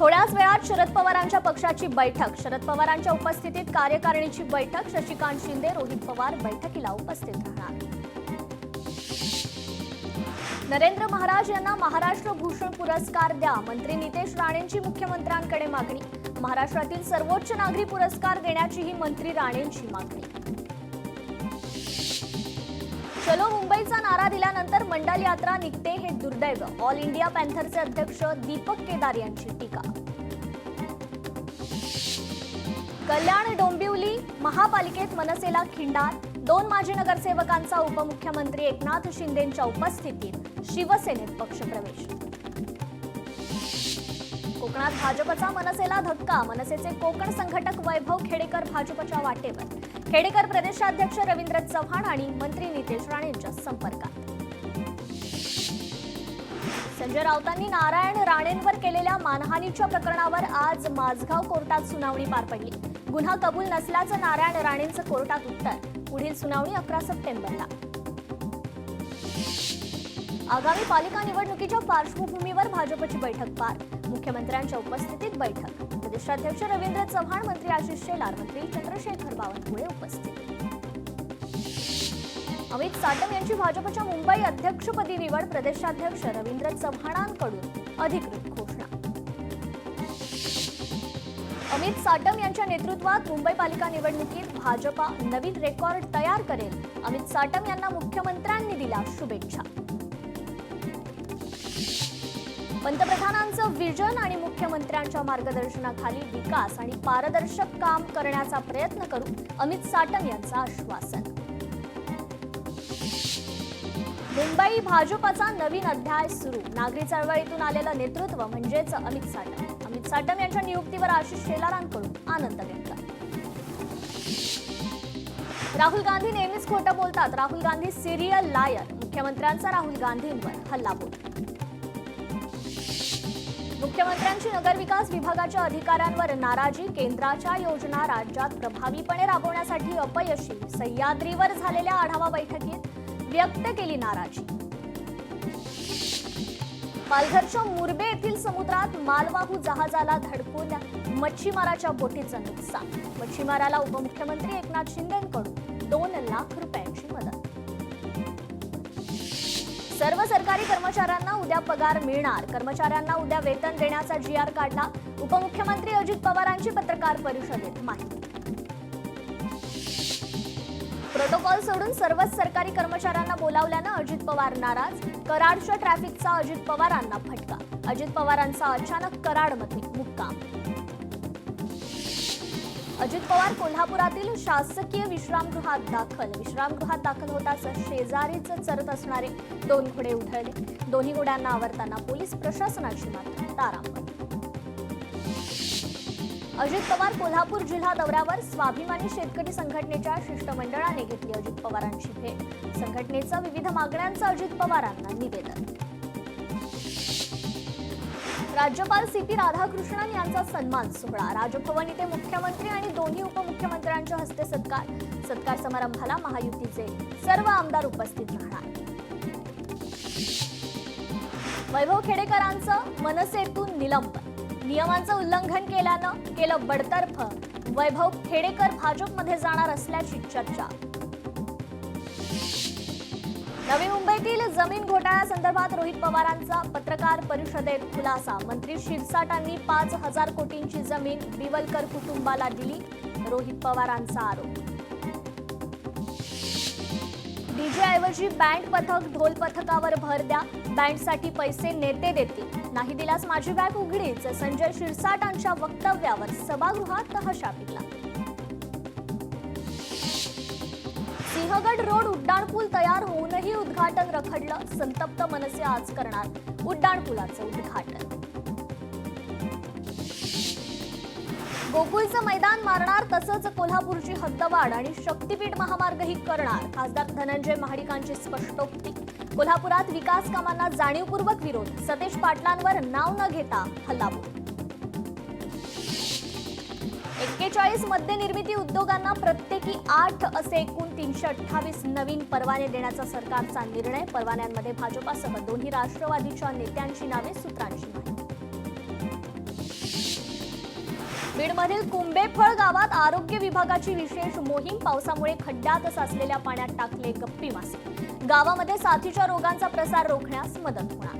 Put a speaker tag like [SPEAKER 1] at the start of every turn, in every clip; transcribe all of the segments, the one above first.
[SPEAKER 1] थोड्याच वेळात शरद पवारांच्या पक्षाची बैठक. शरद पवारांच्या उपस्थितीत कार्यकारिणीची बैठक. शशिकांत शिंदे, रोहित पवार बैठकीला उपस्थित राहणार. नरेंद्र महाराज यांना महाराष्ट्र भूषण पुरस्कार द्या. मंत्री नितेश राणेंची मुख्यमंत्र्यांकडे मागणी. महाराष्ट्रातील सर्वोच्च नागरी पुरस्कार देण्याचीही मंत्री राणेंची मागणी. चलो मुंबईचा नारा दिल्यानंतर मंडल यात्रा निघते हे दुर्दैव. ऑल इंडिया पॅन्थरचे अध्यक्ष दीपक केदार यांची टीका. कल्याण डोंबिवली महापालिकेत मनसेला खिंडार. 2 माजी नगरसेवकांचा उपमुख्यमंत्री एकनाथ शिंदेंच्या उपस्थितीत शिवसेनेत पक्षप्रवेश. कोकणात भाजपचा मनसेला धक्का. मनसेचे कोकण संघटक वैभव खेडेकर भाजपच्या वाटेवर. खेडेकर प्रदेशाध्यक्ष रवींद्र चव्हाण आणि मंत्री नितेश राणेंच्या संपर्कात. संजय राऊतांनी नारायण राणेंवर केलेल्या मानहानीच्या प्रकरणावर आज माझगाव कोर्टात सुनावणी पार पडली. गुन्हा कबूल नसल्याचं नारायण राणेंचं कोर्टात उत्तर. पुढील सुनावणी 11 सप्टेंबरला. आगामी पालिका निवडणुकीच्या पार्श्वभूमीवर भाजपची बैठक पार. मुख्यमंत्र्यांच्या उपस्थितीत बैठक. प्रदेशाध्यक्ष रवींद्र चव्हाण, मंत्री आशिष शेलार, मंत्री चंद्रशेखर बावनकुळे उपस्थित. अमित साटम यांची भाजपच्या मुंबई अध्यक्षपदी निवड. प्रदेशाध्यक्ष रवींद्र चव्हाणांकडून अधिकृत घोषणा. अमित साटम यांच्या नेतृत्वात मुंबई पालिका निवडणुकीत भाजपा नवीन रेकॉर्ड तयार करेल. अमित साटम यांना मुख्यमंत्र्यांनी दिल्या शुभेच्छा. पंतप्रधानांचं विजन आणि मुख्यमंत्र्यांच्या मार्गदर्शनाखाली विकास आणि पारदर्शक काम करण्याचा प्रयत्न करू. अमित साटम यांचं आश्वासन. मुंबई भाजपचा नवीन अध्याय सुरू. नागरी चळवळीतून आलेलं नेतृत्व म्हणजेच अमित साटम. अमित साटम यांच्या नियुक्तीवर आशिष शेलारांकडून आनंद व्यक्त. राहुल गांधी नेहमीच खोटं बोलतात. राहुल गांधी सिरियल लायर. मुख्यमंत्र्यांचा राहुल गांधींवर हल्लाबोल. मुख्यमंत्र्यांची नगरविकास विभागाच्या अधिकाऱ्यांवर नाराजी. केंद्राच्या योजना राज्यात प्रभावीपणे राबवण्यासाठी अपयशी. सह्याद्रीवर झालेल्या आढावा बैठकीत व्यक्त केली नाराजी. पालघरच्या मुरबे येथील समुद्रात मालवाहू जहाजाला धडकून मच्छीमाराच्या बोटीचं नुकसान. मच्छीमाराला उपमुख्यमंत्री एकनाथ शिंदेंकडून 2 लाख रुपयांची मदत. सर्व सरकारी कर्मचाऱ्यांना उद्या पगार मिळणार. कर्मचाऱ्यांना उद्या वेतन देण्याचा GR काढला. उपमुख्यमंत्री अजित पवारांची पत्रकार परिषदेत माहिती. प्रोटोकॉल सोडून सर्वच सरकारी कर्मचाऱ्यांना बोलावल्यानं अजित पवार नाराज. कराडच्या ट्रॅफिकचा अजित पवारांना फटका. अजित पवारांचा अचानक कराडमध्ये मुक्काम. अजित पवार कोल्हापुरातील शासकीय विश्रामगृहात दाखल. विश्रामगृहात दाखल होताच शेजारीच चरत असणारे 2 घोडे उधळले. दोन्ही घोड्यांना आवरताना पोलीस प्रशासनाची मात्र तारांबळ. अजित पवार कोल्हापूर जिल्हा दौऱ्यावर. स्वाभिमानी शेतकरी संघटनेच्या शिष्टमंडळाने घेतली अजित पवारांची भेट. संघटनेचं विविध मागण्यांचं अजित पवारांना निवेदन. राज्यपाल CP राधाकृष्णन यांचा सन्मान सोहळा. राजभवन इथे मुख्यमंत्री आणि दोन्ही उपमुख्यमंत्र्यांच्या हस्ते सत्कार. सत्कार समारंभाला महायुतीचे सर्व आमदार उपस्थित राहणार. वैभव खेडेकरांचं मनसेतून निलंबन. नियमांचं उल्लंघन केल्यानं केलं बडतर्फ. वैभव खेडेकर भाजपमध्ये जाणार असल्याची चर्चा. नवी मुंबईतील जमीन घोटाळ्यासंदर्भात रोहित पवारांचा पत्रकार परिषदेत खुलासा. मंत्री शिरसाटांनी 5,000 कोटींची जमीन बिवलकर कुटुंबाला दिली. रोहित पवारांचा आरोप. डीजे ऐवजी बँड पथक, ढोल पथकावर भर द्या. बँडसाठी पैसे नेते देतील. नाही दिल्यास माझी बॅग उघडीच. संजय शिरसाटांच्या वक्तव्यावर सभागृहात तहशा पिकला. सिंहगड रोड उड्डाणपूल तयार होऊनही उद्घाटन रखडलं. संतप्त मनसे आज करणार उड्डाणपुलाचं उद्घाटन. गोकुळचं मैदान मारणार. तसंच कोल्हापूरची हद्दवाढ आणि शक्तीपीठ महामार्गही करणार. खासदार धनंजय महाडिकांची स्पष्टोक्ती. कोल्हापुरात विकास कामांना जाणीवपूर्वक विरोध. सतेज पाटलांवर नाव न घेता हल्लाबोल. 41 मद्यनिर्मिती उद्योगांना प्रत्येकी 8 असे एकूण 328 नवीन परवाने देण्याचा सरकारचा निर्णय. परवान्यांमध्ये भाजपासह दोन्ही राष्ट्रवादीच्या नेत्यांची नावे, सूत्रांची माहिती. बीडमधील कुंभेफळ गावात आरोग्य विभागाची विशेष मोहीम. पावसामुळे खड्ड्यात साचलेल्या पाण्यात टाकले गप्पी मासे. गावामध्ये साथीच्या रोगांचा प्रसार रोखण्यास मदत होणार.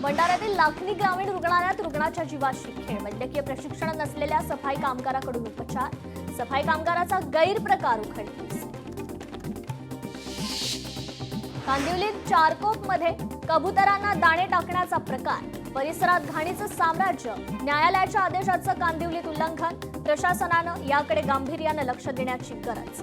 [SPEAKER 1] भंडाऱ्यातील लाखनी ग्रामीण रुग्णालयात रुग्णाच्या जीवाशी खेळ. वैद्यकीय प्रशिक्षण नसलेल्या सफाई कामगाराकडून उपचार. सफाई कामगाराचा गैरप्रकार उघडकीस. कांदिवलीत चारकोपमध्ये कबुतरांना दाणे टाकण्याचा प्रकार. परिसरात घाणीचं साम्राज्य. न्यायालयाच्या आदेशाचं कांदिवलीत उल्लंघन. प्रशासनानं याकडे गांभीर्यानं लक्ष देण्याची गरज.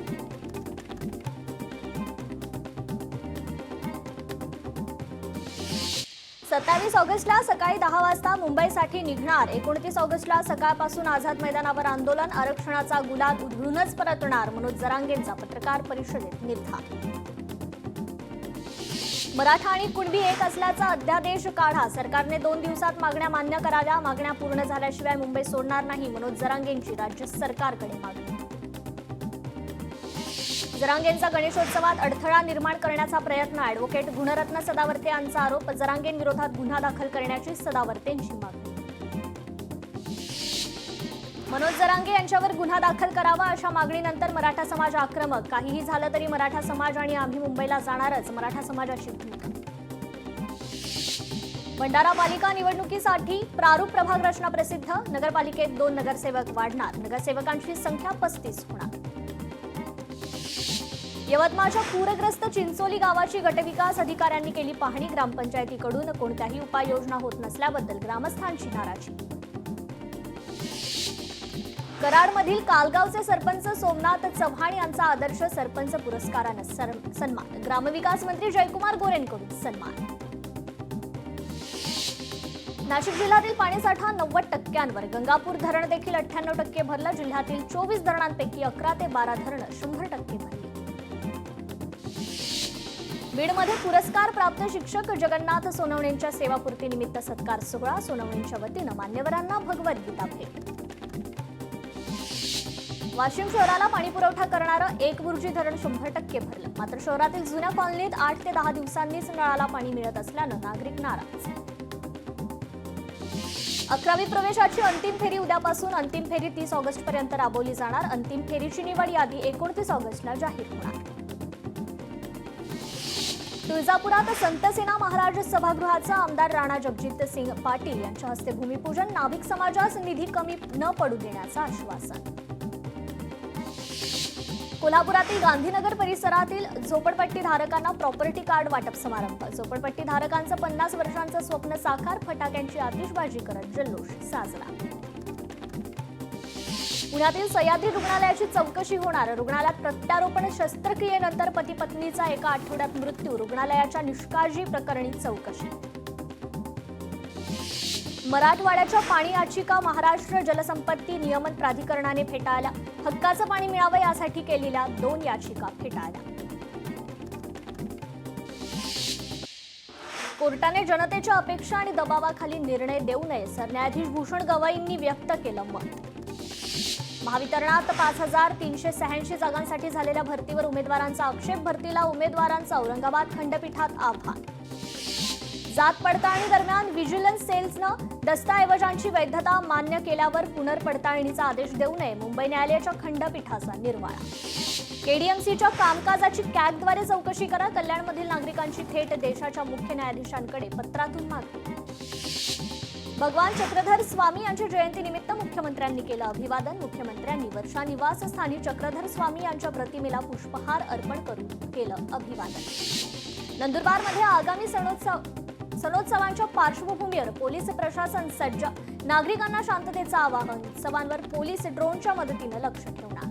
[SPEAKER 1] 27 ऑगस्टला सकाळी 10 वाजता मुंबईसाठी निघणार. 29 ऑगस्टला सकाळपासून आझाद मैदानावर आंदोलन. आरक्षणाचा गुलाल उधळूनच परतणार. मनोज जरांगेंचा पत्रकार परिषदेत निर्धार. मराठा आणि कुणबी एक असल्याचा अध्यादेश काढा. सरकारने 2 दिवसात मागण्या मान्य कराव्या. मागण्या पूर्ण झाल्याशिवाय मुंबई सोडणार नाही. मनोज जरांगेंची राज्य सरकारकडे मागणी. जरांगेंचा गणेशोत्सवात अडथळा निर्माण करण्याचा प्रयत्न. ॲडव्होकेट गुणरत्न सदावर्ते यांचा आरोप. जरांगेंविरोधात गुन्हा दाखल करण्याची सदावर्तेंची मागणी. मनोज जरांगे यांच्यावर गुन्हा दाखल करावा अशा मागणीनंतर मराठा समाज आक्रमक. काहीही झालं तरी मराठा समाज आणि आम्ही मुंबईला जाणारच. मराठा समाजाची भूमिका. भंडारा पालिका निवडणुकीसाठी प्रारूप प्रभाग रचना प्रसिद्ध. नगरपालिकेत 2 नगरसेवक वाढणार. नगरसेवकांची संख्या 35 होणार. यवतमाळच्या पूरग्रस्त चिंचोली गावाची गटविकास अधिकाऱ्यांनी केली पाहणी. ग्रामपंचायतीकडून कोणत्याही उपाययोजना होत नसल्याबद्दल ग्रामस्थांची नाराजी. कराडमधील कालगावचे सरपंच सोमनाथ चव्हाण यांचा आदर्श सरपंच पुरस्कारानं सन्मान. ग्रामविकास मंत्री जयकुमार गोरेंकडून सन्मान. नाशिक जिल्ह्यातील पाणीसाठा 90% गंगापूर धरण देखील 98% भरलं. जिल्ह्यातील 24 धरणांपैकी 11 ते 12 धरणं 100% भरली. बीडमध्ये पुरस्कार प्राप्त शिक्षक जगन्नाथ सोनवणेंच्या सेवापूर्तीनिमित्त सत्कार सोहळा. सोनवणेंच्या वतीनं मान्यवरांना भगवद्गीता भेट. वाशिम शहराला पाणीपुरवठा करणारं एक बुर्जी धरण 100% भरलं. मात्र शहरातील जुन्या कॉलनीत 8 ते 10 दिवसांनीच नळाला पाणी मिळत असल्यानं नागरिक नाराज. 11वी प्रवेशाची अंतिम फेरी उद्यापासून. अंतिम फेरी 30 ऑगस्टपर्यंत राबवली जाणार. अंतिम फेरीची निवड यादी 29 ऑगस्टला जाहीर होणार. तुळजापुरात संतसेना महाराज सभागृहाचं आमदार राणा जगजित सिंह पाटील यांच्या हस्ते भूमिपूजन. नाभिक समाजास निधी कमी न पडू देण्याचं आश्वासन. कोल्हापुरातील गांधीनगर परिसरातील झोपडपट्टीधारकांना प्रॉपर्टी कार्ड वाटप समारंभ. झोपडपट्टीधारकांचं 50 वर्षांचं स्वप्न साकार. फटाक्यांची आतिषबाजी करत जल्लोष साजरा. पुण्यातील सह्याद्री रुग्णालयाची चौकशी होणार. रुग्णालयात प्रत्यारोपण शस्त्रक्रियेनंतर पती पत्नीचा एका आठवड्यात मृत्यू. रुग्णालयाच्या निष्काळजी प्रकरणी चौकशी. मराठवाड्याच्या पाणी याचिका महाराष्ट्र जलसंपत्ती नियमन प्राधिकरणाने फेटाळल्या. हक्काचं पाणी मिळावं यासाठी केलेल्या 2 याचिका फेटाळल्या. कोर्टाने जनतेच्या अपेक्षा आणि दबावाखाली निर्णय देऊ नये. सरन्यायाधीश भूषण गवईंनी व्यक्त केलं मत. महावितरणात 5386 जागांसाठी झालेल्या भरतीवर उमेदवारांचा आक्षेप. भरतीला उमेदवारांचा औरंगाबाद खंडपीठात आव्हान. जात पडताळणी दरम्यान व्हिजिलन्स सेल्सनं दस्तऐवजांची वैधता मान्य केल्यावर पुनर्पडताळणीचा आदेश देऊ नये. मुंबई न्यायालयाच्या खंडपीठाचा निर्वाळा. केडीएमसीच्या कामकाजाची कॅगद्वारे चौकशी करा. कल्याणमधील नागरिकांची थेट देशाच्या मुख्य न्यायाधीशांकडे पत्रातून मागणी. भगवान चक्रधर स्वामी यांच्या जयंतीनिमित्त मुख्यमंत्र्यांनी केलं अभिवादन. मुख्यमंत्र्यांनी वर्षा निवासस्थानी चक्रधर स्वामी यांच्या प्रतिमेला पुष्पहार अर्पण करून केलं अभिवादन. नंदुरबारमध्ये आगामी सणोत्सवांच्या पार्श्वभूमीवर पोलीस प्रशासन सज्ज. नागरिकांना शांततेचं आवाहन. उत्सवांवर पोलीस ड्रोनच्या मदतीनं लक्ष ठेवणार.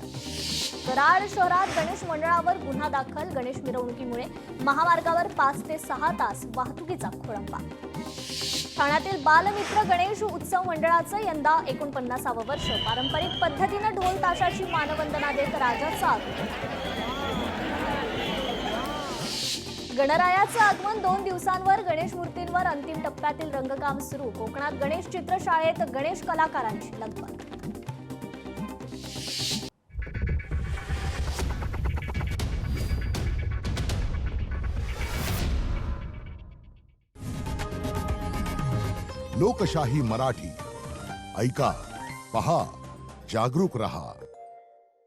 [SPEAKER 1] कराड शहरात गणेश मंडळावर गुन्हा दाखल. गणेश मिरवणुकीमुळे महामार्गावर 5 ते 6 तास वाहतुकीचा खोळंबा. ठाण्यातील बालमित्र गणेश उत्सव मंडळाचं यंदा 49वे वर्ष. पारंपरिक पद्धतीनं ढोल ताशाची मानवंदना देत राजाचं आगमन. गणरायाचं आगमन 2 दिवसांवर. गणेश मूर्तींवर अंतिम टप्प्यातील रंगकाम सुरू. कोकणात गणेश चित्रशाळेत गणेश कलाकारांची लगबग.
[SPEAKER 2] लोकशाही मराठी ऐका, पहा, जागरूक रहा.